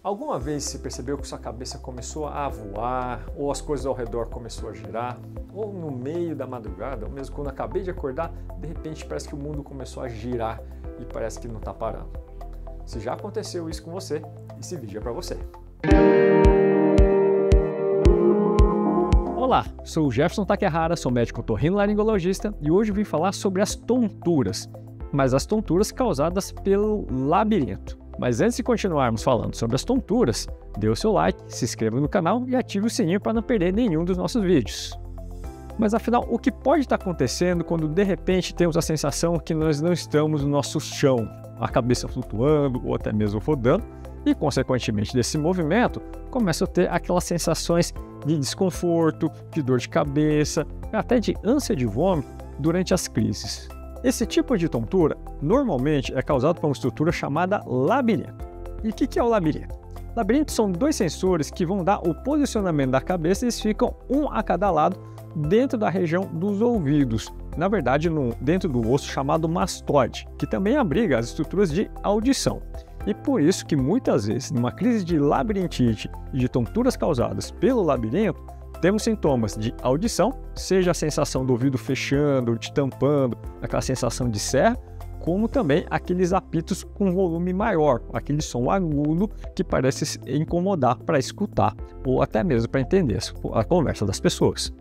Alguma vez você percebeu que sua cabeça começou a voar, ou as coisas ao redor começou a girar, ou no meio da madrugada, ou mesmo quando acabei de acordar, de repente parece que o mundo começou a girar e parece que não está parando? Se já aconteceu isso com você, esse vídeo é para você. Olá, sou o Jefferson Takehara, sou médico otorrinolaringologista e hoje vim falar sobre as tonturas, mas as tonturas causadas pelo labirinto. Mas antes de continuarmos falando sobre as tonturas, dê o seu like, se inscreva no canal e ative o sininho para não perder nenhum dos nossos vídeos. Mas afinal, o que pode estar acontecendo quando de repente temos a sensação que nós não estamos no nosso chão, a cabeça flutuando ou até mesmo rodando, e consequentemente desse movimento, começa a ter aquelas sensações de desconforto, de dor de cabeça, até de ânsia de vômito durante as crises. Esse tipo de tontura normalmente é causado por uma estrutura chamada labirinto. E o que é o labirinto? Labirintos são dois sensores que vão dar o posicionamento da cabeça e eles ficam um a cada lado dentro da região dos ouvidos. Na verdade, dentro do osso chamado mastoide, que também abriga as estruturas de audição. E por isso que muitas vezes, numa crise de labirintite e de tonturas causadas pelo labirinto, temos sintomas de audição, seja a sensação do ouvido fechando, te tampando, aquela sensação de serra, como também aqueles apitos com volume maior, aquele som agudo que parece incomodar para escutar ou até mesmo para entender a conversa das pessoas.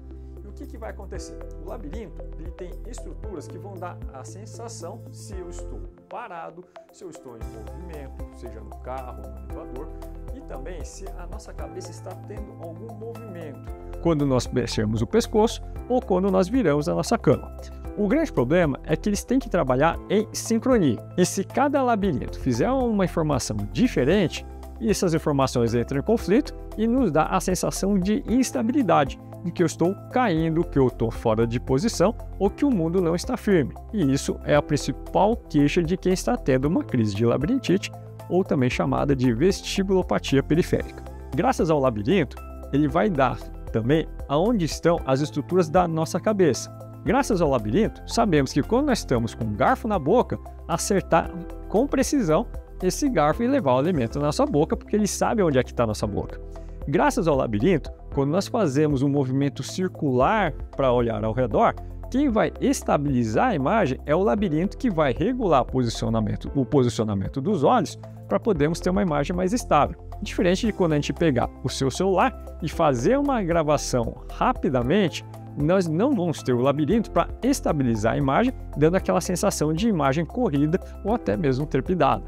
E o que vai acontecer? O labirinto ele tem estruturas que vão dar a sensação se eu estou parado, se eu estou em movimento, seja no carro ou no elevador, e também se a nossa cabeça está tendo algum movimento, quando nós mexemos o pescoço ou quando nós viramos a nossa cama. O grande problema é que eles têm que trabalhar em sincronia. E se cada labirinto fizer uma informação diferente, essas informações entram em conflito e nos dá a sensação de instabilidade, de que eu estou caindo, que eu estou fora de posição ou que o mundo não está firme. E isso é a principal queixa de quem está tendo uma crise de labirintite, ou também chamada de vestibulopatia periférica. Graças ao labirinto, ele vai dar também aonde estão as estruturas da nossa cabeça. Graças ao labirinto, sabemos que quando nós estamos com um garfo na boca, acertar com precisão esse garfo e levar o alimento na nossa boca, porque ele sabe onde é que está a nossa boca. Graças ao labirinto, quando nós fazemos um movimento circular para olhar ao redor, quem vai estabilizar a imagem é o labirinto que vai regular o posicionamento dos olhos para podermos ter uma imagem mais estável. Diferente de quando a gente pegar o seu celular e fazer uma gravação rapidamente, nós não vamos ter o labirinto para estabilizar a imagem, dando aquela sensação de imagem corrida ou até mesmo trepidada.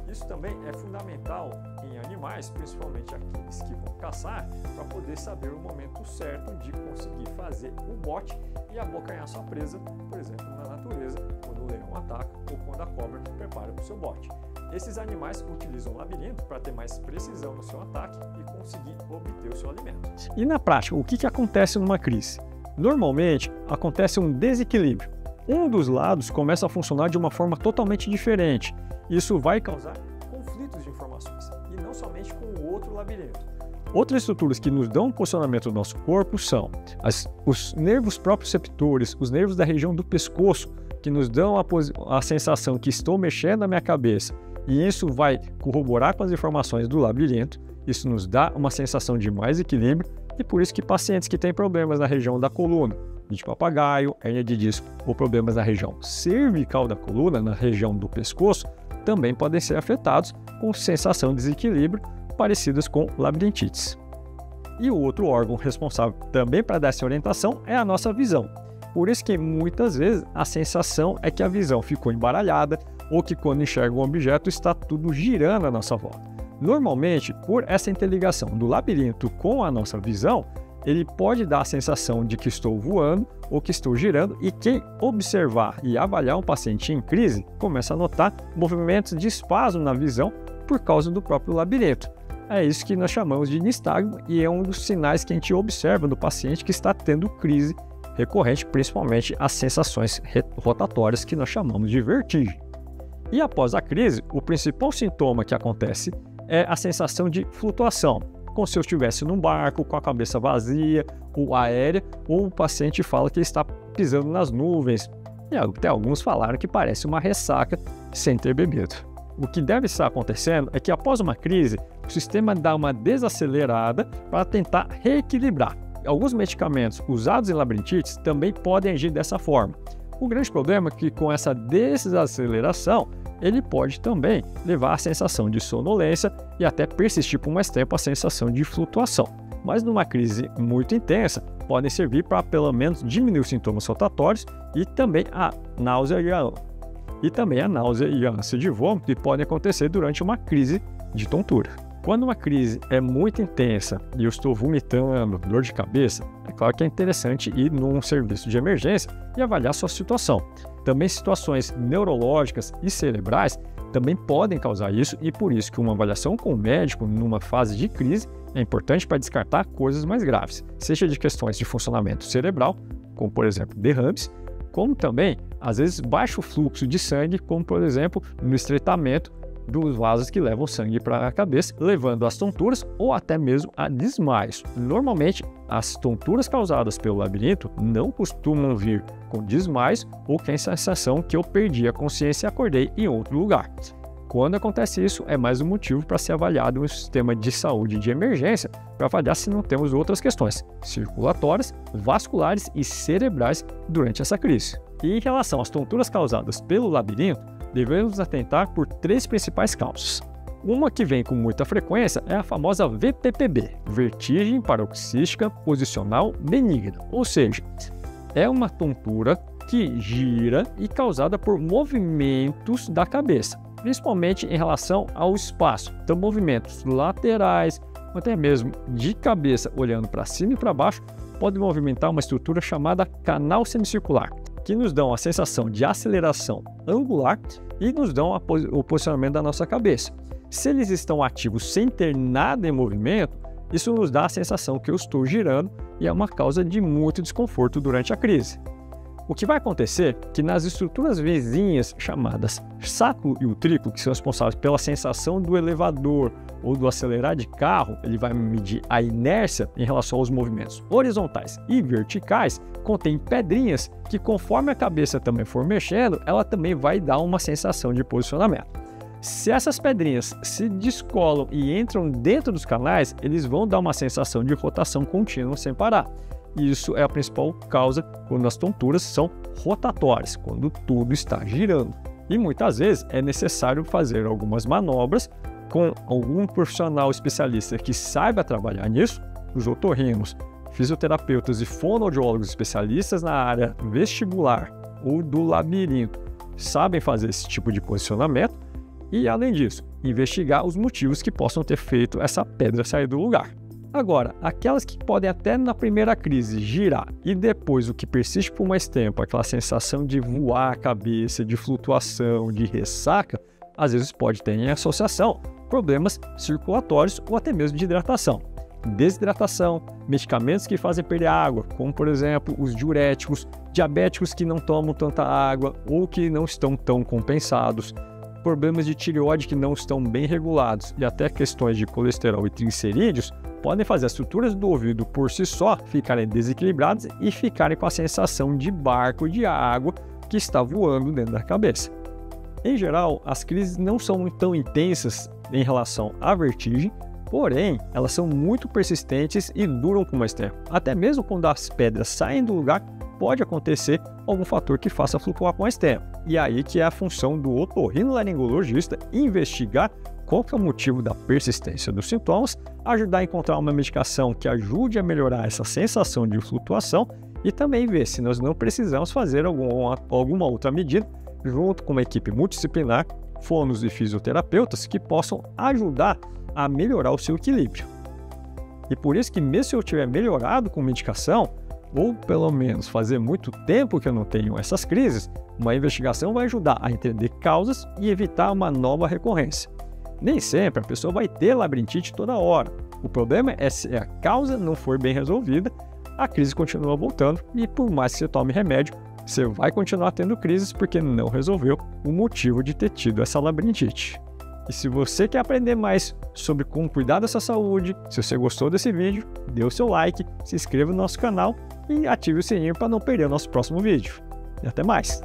Isso também é fundamental em animais, principalmente aqueles que vão caçar, para poder saber o momento certo de conseguir fazer o bote e abocanhar sua presa, por exemplo, na natureza, quando o leão ataca ou quando a cobra prepara para o seu bote. Esses animais utilizam o labirinto para ter mais precisão no seu ataque e conseguir obter o seu alimento. E na prática, o que acontece numa crise? Normalmente, acontece um desequilíbrio. Um dos lados começa a funcionar de uma forma totalmente diferente. Isso vai causar conflitos de informações, e não somente com o outro labirinto. Outras estruturas que nos dão um posicionamento do nosso corpo são os nervos proprioceptores, os nervos da região do pescoço, que nos dão a sensação que estou mexendo a minha cabeça, e isso vai corroborar com as informações do labirinto. Isso nos dá uma sensação de mais equilíbrio, e por isso que pacientes que têm problemas na região da coluna, de papagaio, hérnia de disco, ou problemas na região cervical da coluna, na região do pescoço, também podem ser afetados com sensação de desequilíbrio parecidas com labirintites. E o outro órgão responsável também para dar essa orientação é a nossa visão. Por isso que muitas vezes a sensação é que a visão ficou embaralhada ou que quando enxerga um objeto está tudo girando à nossa volta. Normalmente, por essa interligação do labirinto com a nossa visão, ele pode dar a sensação de que estou voando ou que estou girando, e quem observar e avaliar um paciente em crise começa a notar movimentos de espasmo na visão por causa do próprio labirinto. É isso que nós chamamos de nistagmo e é um dos sinais que a gente observa no paciente que está tendo crise recorrente, principalmente as sensações rotatórias que nós chamamos de vertigem. E após a crise, o principal sintoma que acontece é a sensação de flutuação, como se eu estivesse num barco com a cabeça vazia ou aérea, ou o paciente fala que está pisando nas nuvens. E até alguns falaram que parece uma ressaca sem ter bebido. o que deve estar acontecendo é que após uma crise, o sistema dá uma desacelerada para tentar reequilibrar. Alguns medicamentos usados em labirintite também podem agir dessa forma. O grande problema é que com essa desaceleração, ele pode também levar à sensação de sonolência e até persistir por mais tempo a sensação de flutuação. Mas numa crise muito intensa, podem servir para pelo menos diminuir os sintomas rotatórios e também a náusea e a ânsia de vômito que podem acontecer durante uma crise de tontura. Quando uma crise é muito intensa e eu estou vomitando, dor de cabeça, é claro que é interessante ir num serviço de emergência e avaliar sua situação. Também situações neurológicas e cerebrais também podem causar isso e por isso que uma avaliação com o médico numa fase de crise é importante para descartar coisas mais graves, seja de questões de funcionamento cerebral, como por exemplo derrames, como também, às vezes, baixo fluxo de sangue, como por exemplo no estreitamento dos vasos que levam sangue para a cabeça, levando às tonturas ou até mesmo a desmaios. Normalmente, as tonturas causadas pelo labirinto não costumam vir com desmaios ou com a sensação que eu perdi a consciência e acordei em outro lugar. Quando acontece isso, é mais um motivo para ser avaliado um sistema de saúde de emergência para avaliar se não temos outras questões circulatórias, vasculares e cerebrais durante essa crise. E em relação às tonturas causadas pelo labirinto, devemos atentar por 3 principais causas. Uma que vem com muita frequência é a famosa VPPB, vertigem paroxística posicional benigna, ou seja, é uma tontura que gira e causada por movimentos da cabeça, principalmente em relação ao espaço. Então, movimentos laterais, até mesmo de cabeça olhando para cima e para baixo, podem movimentar uma estrutura chamada canal semicircular, que nos dão a sensação de aceleração angular e nos dão o posicionamento da nossa cabeça. Se eles estão ativos sem ter nada em movimento, isso nos dá a sensação que eu estou girando e é uma causa de muito desconforto durante a crise. O que vai acontecer é que nas estruturas vizinhas chamadas sacro e utrículo, que são responsáveis pela sensação do elevador ou do acelerar de carro, ele vai medir a inércia em relação aos movimentos horizontais e verticais, contém pedrinhas que, conforme a cabeça também for mexendo, ela também vai dar uma sensação de posicionamento. Se essas pedrinhas se descolam e entram dentro dos canais, eles vão dar uma sensação de rotação contínua sem parar. Isso é a principal causa quando as tonturas são rotatórias, quando tudo está girando. E muitas vezes é necessário fazer algumas manobras com algum profissional especialista que saiba trabalhar nisso, os otorrinos, fisioterapeutas e fonoaudiólogos especialistas na área vestibular ou do labirinto sabem fazer esse tipo de posicionamento e, além disso, investigar os motivos que possam ter feito essa pedra sair do lugar. Agora, aquelas que podem até na primeira crise girar e depois o que persiste por mais tempo, aquela sensação de voar a cabeça, de flutuação, de ressaca, às vezes pode ter em associação problemas circulatórios ou até mesmo de hidratação. Desidratação, medicamentos que fazem perder água, como por exemplo os diuréticos, diabéticos que não tomam tanta água ou que não estão tão compensados, problemas de tireoide que não estão bem regulados e até questões de colesterol e triglicerídeos podem fazer as estruturas do ouvido por si só ficarem desequilibradas e ficarem com a sensação de barco de água que está voando dentro da cabeça. Em geral, as crises não são tão intensas em relação à vertigem, porém, elas são muito persistentes e duram por mais tempo. Até mesmo quando as pedras saem do lugar, pode acontecer algum fator que faça flutuar por mais tempo. E aí que é a função do otorrinolaringologista investigar qual que é o motivo da persistência dos sintomas, ajudar a encontrar uma medicação que ajude a melhorar essa sensação de flutuação e também ver se nós não precisamos fazer alguma outra medida junto com uma equipe multidisciplinar, fonos e fisioterapeutas que possam ajudar a melhorar o seu equilíbrio. E por isso que mesmo se eu tiver melhorado com medicação, ou pelo menos fazer muito tempo que eu não tenho essas crises, uma investigação vai ajudar a entender causas e evitar uma nova recorrência. Nem sempre a pessoa vai ter labirintite toda hora. O problema é se a causa não for bem resolvida, a crise continua voltando e por mais que você tome remédio, você vai continuar tendo crises porque não resolveu o motivo de ter tido essa labirintite. E se você quer aprender mais sobre como cuidar dessa saúde, se você gostou desse vídeo, dê o seu like, se inscreva no nosso canal e ative o sininho para não perder o nosso próximo vídeo. E até mais!